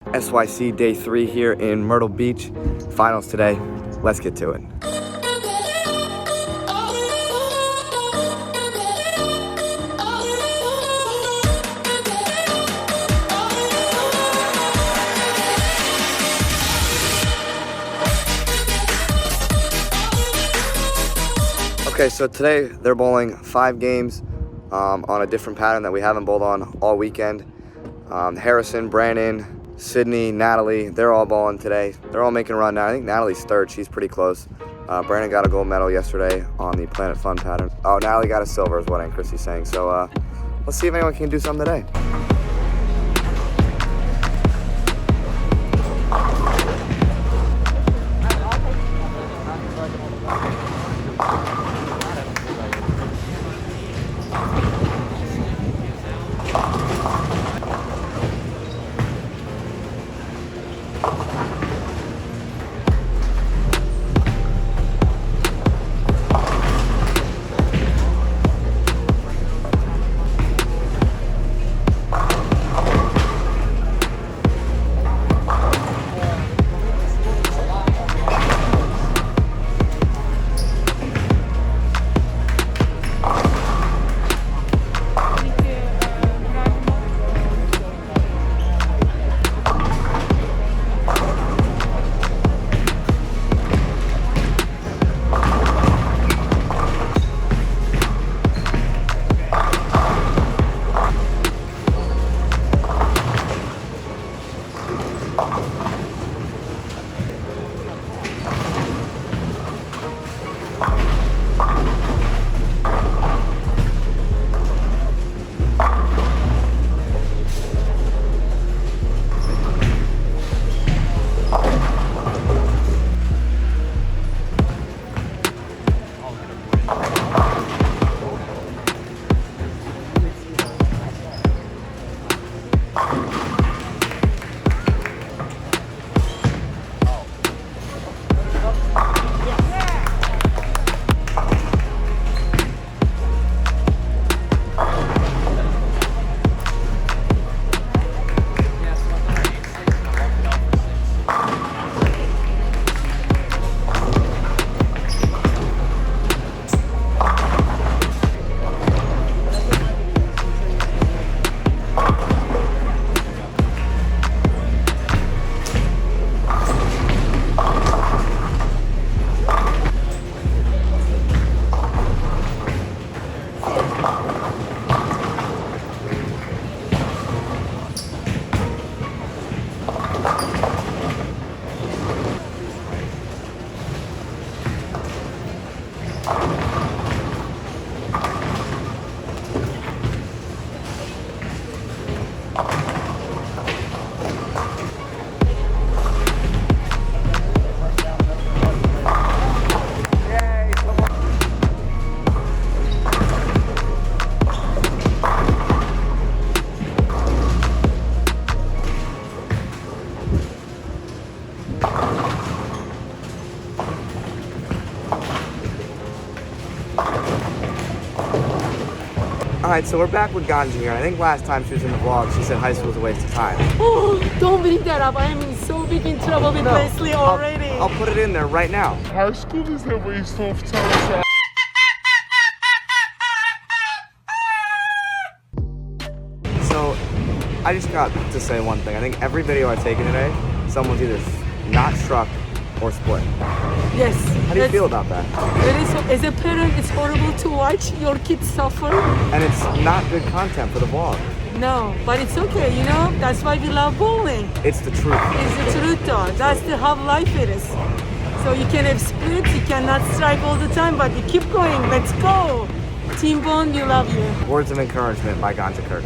SYC Day 3 here in Myrtle Beach. Finals today. Let's get to it. Okay, so today they're bowling 5 games on a different pattern that we haven't bowled on all weekend. Harrison, Brandon, Sydney, Natalie, they're all bowling today. They're all making a run now. I think Natalie's third. She's pretty close. Brandon got a gold medal yesterday on the Planet Fun pattern. Oh, Natalie got a silver is what Aunt Chrissy's saying. So let's see if anyone can do something today. Alright, so we're back with Ganja here. I think last time she was in the vlog, she said high school was a waste of time. Oh, don't bring that up. I am in so big in trouble with Leslie already. I'll put it in there right now. High school is a waste of time. So, I just got to say one thing. I think every video I've taken today, someone's either not struck or split. Yes. How do you feel about that? As a parent, it's horrible to watch your kids suffer. And it's not good content for the vlog. No, but it's okay, you know? That's why we love bowling. It's the truth. It's the truth though. That's how life it is. So you can have splits, you cannot strike all the time, but you keep going. Let's go. Team Bohn, we love you. Words of encouragement by Ganja Kirk.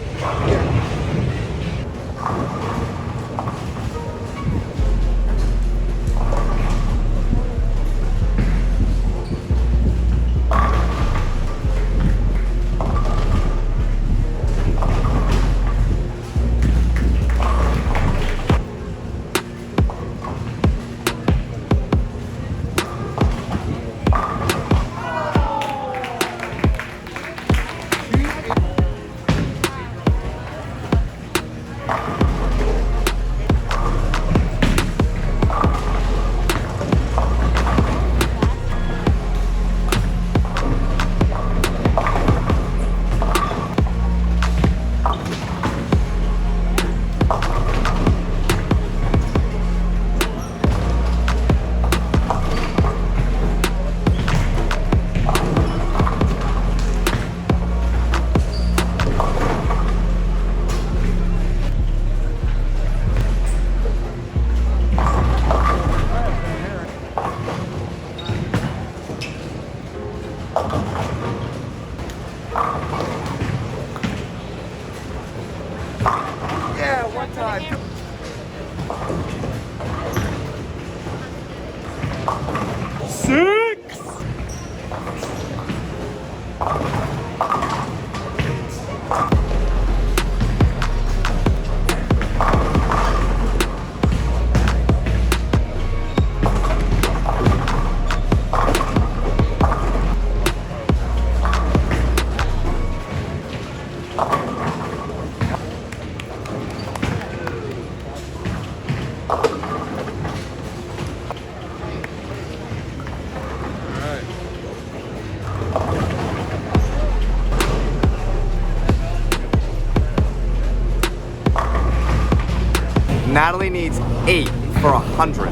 Natalie needs 8 for 100.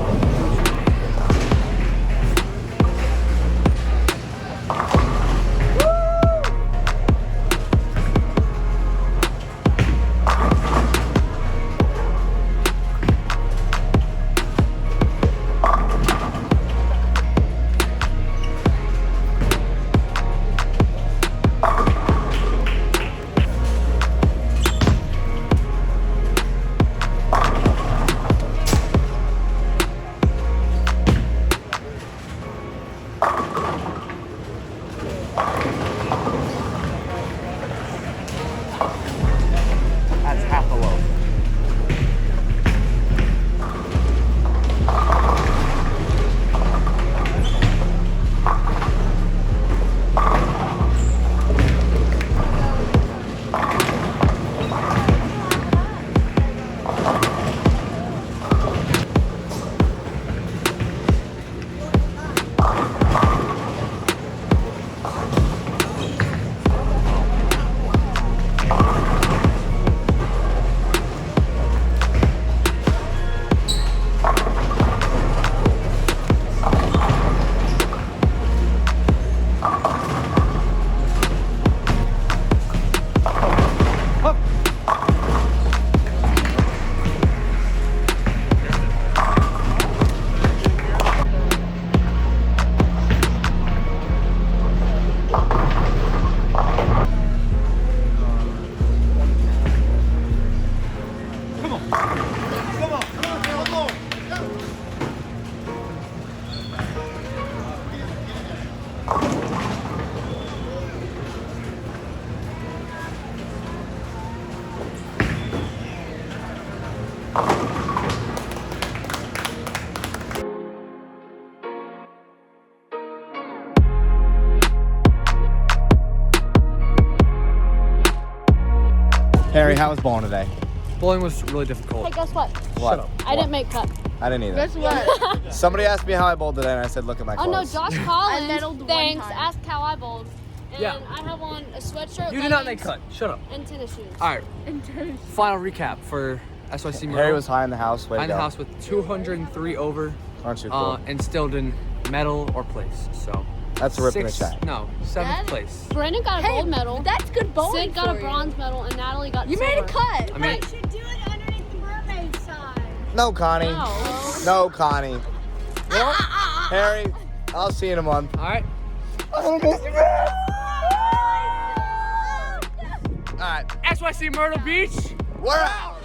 That's half the loaf. Harry, how was bowling today? Bowling was really difficult. Hey, guess what? What? I didn't make cut. I didn't either. Guess what? Somebody asked me how I bowled today, and I said, look at my Oh no, clothes. Josh I Collins. medaled one Thanks. time. Asked how I bowled. And Yeah. I have on a sweatshirt. You did not leggings, make cut. Shut up. And tennis shoes. All right. Final recap for SYC Myrtle. Harry was high in the house. Way to high in the go. house with 203 over, Aren't you cool? and still didn't medal or place. So That's a rip in the chat. No, 7th That- place. Brandon got a gold medal. That's good bowling. Sid got a for you. bronze medal, and Natalie got You silver. made a cut. I mean, should do it underneath the mermaid side. No, Connie. No. No, Connie. You know what? Harry, I'll see you in a month. all right. I'm gonna miss you, man. All right, SYC Myrtle Beach. we're out.